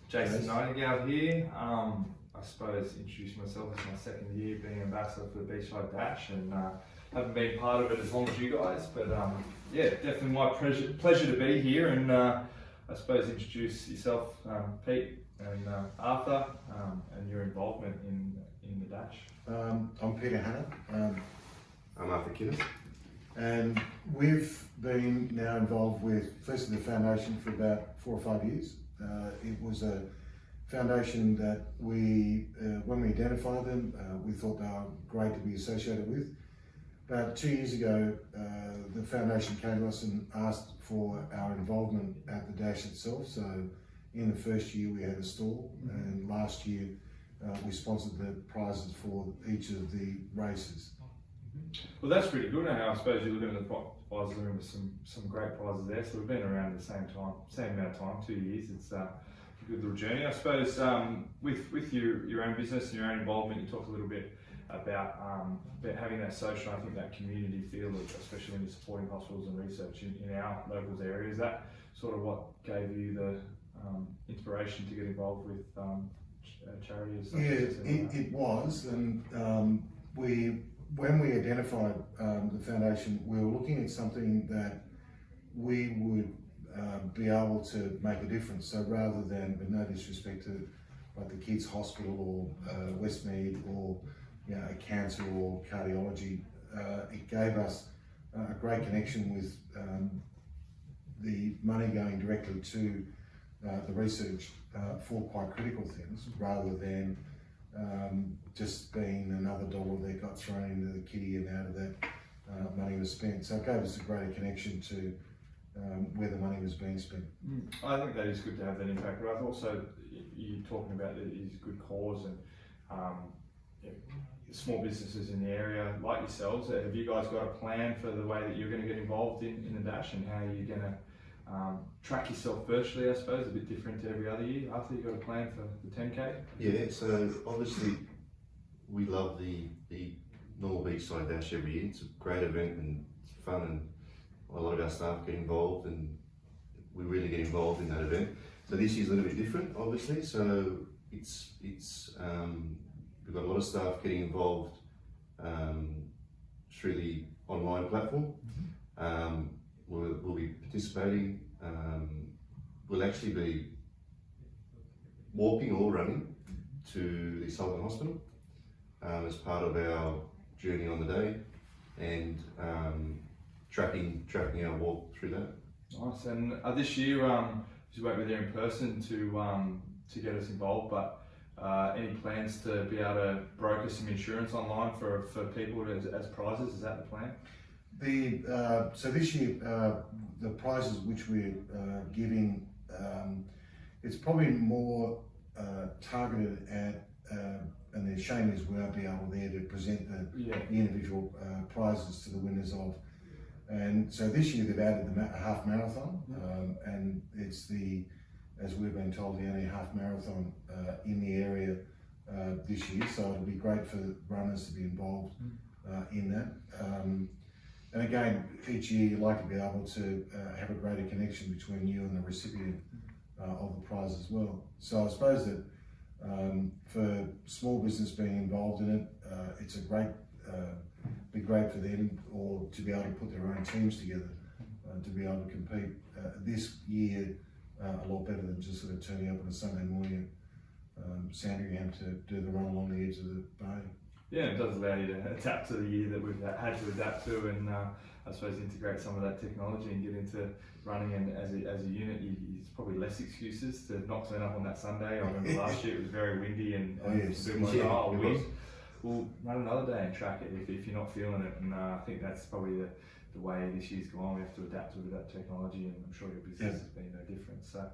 Jason Nightingale here. I suppose introducing myself as my second year being ambassador for the Beachside Dash, and haven't been part of it as long as you guys, but yeah, definitely my pleasure to be here, and I suppose introduce yourself, Pete and Arthur, and your involvement in the Dash. I'm Peter Hanna. I'm Arthur Kinnis. And we've been now involved with firstly the foundation for about 4 or 5 years. It was a foundation that we, when we identified them, we thought they were great to be associated with. About 2 years ago, the foundation came to us and asked for our involvement at the Dash itself. So in the first year we had a stall, and last year we sponsored the prizes for each of the races. Well, that's pretty good. I suppose you're looking at the prizes, looking at some great prizes there. So we've been around at the same amount of time, 2 years. It's a good little journey. I suppose with your own business and your own involvement, you talked a little bit about having that social, I think that community feel, especially when you're supporting hospitals and research in our local area. Is that sort of what gave you the inspiration to get involved with charities? Yeah, it was, and when we identified the foundation, we were looking at something that we would be able to make a difference. So rather than, with no disrespect to like the kids' hospital or Westmead or a cancer or cardiology, it gave us a great connection with the money going directly to the research for quite critical things, rather than just being another dollar that got thrown into the kitty and out of that money was spent. So it gave us a greater connection to where the money was being spent. I think that is good to have that impact, but also you're talking about it is a good cause, and small businesses in the area like yourselves, have you guys got a plan for the way that you're going to get involved in the Dash, and how you're going to track yourself virtually, I suppose, a bit different to every other year? Arthur, you got a plan for the 10K? Yeah, so obviously we love the normal Beachside Dash every year. It's a great event and it's fun, and a lot of our staff get involved, and we really get involved in that event. So this year's a little bit different, obviously. So it's we've got a lot of staff getting involved through the online platform. We'll be participating. We'll actually be walking or running to the Sultan Hospital as part of our journey on the day, and tracking our walk through that. Nice. And this year, you won't be there in person to get us involved, but any plans to be able to broker some insurance online for people as prizes? Is that the plan? So this year, the prizes which we're giving, it's probably more targeted at, and the shame is we won't be able there to present the individual prizes to the winners of. And so this year they've added the half marathon, and it's as we've been told, the only half marathon in the area this year. So it'll be great for runners to be involved in that. And again, each year you'd like to be able to have a greater connection between you and the recipient of the prize as well. So I suppose that for small business being involved in it, it's a be great for them, or to be able to put their own teams together to be able to compete this year a lot better than just sort of turning up on a Sunday morning at Sandringham to do the run along the edge of the bay. Yeah, it does allow you to adapt to the year that we've had to adapt to, and I suppose integrate some of that technology and get into running. And as a unit, it's probably less excuses to not turn up on that Sunday. I remember last year it was very windy, and we'll run another day and track it if you're not feeling it. And I think that's probably the way this year's gone. We have to adapt to that technology, and I'm sure your business has been no different. So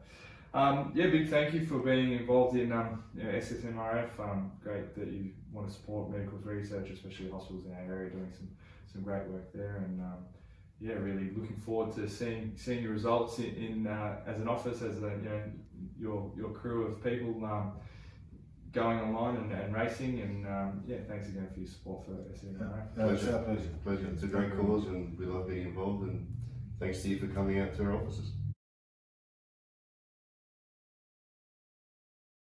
big thank you for being involved in SSMRF. Great that you want to support medical research, especially hospitals in our area doing some great work there, and really looking forward to seeing your results in as an office, as your crew of people going online and racing, and thanks again for your support for SSMRF. Pleasure. It's a great cause, and we love being involved, and thanks to you for coming out to our offices.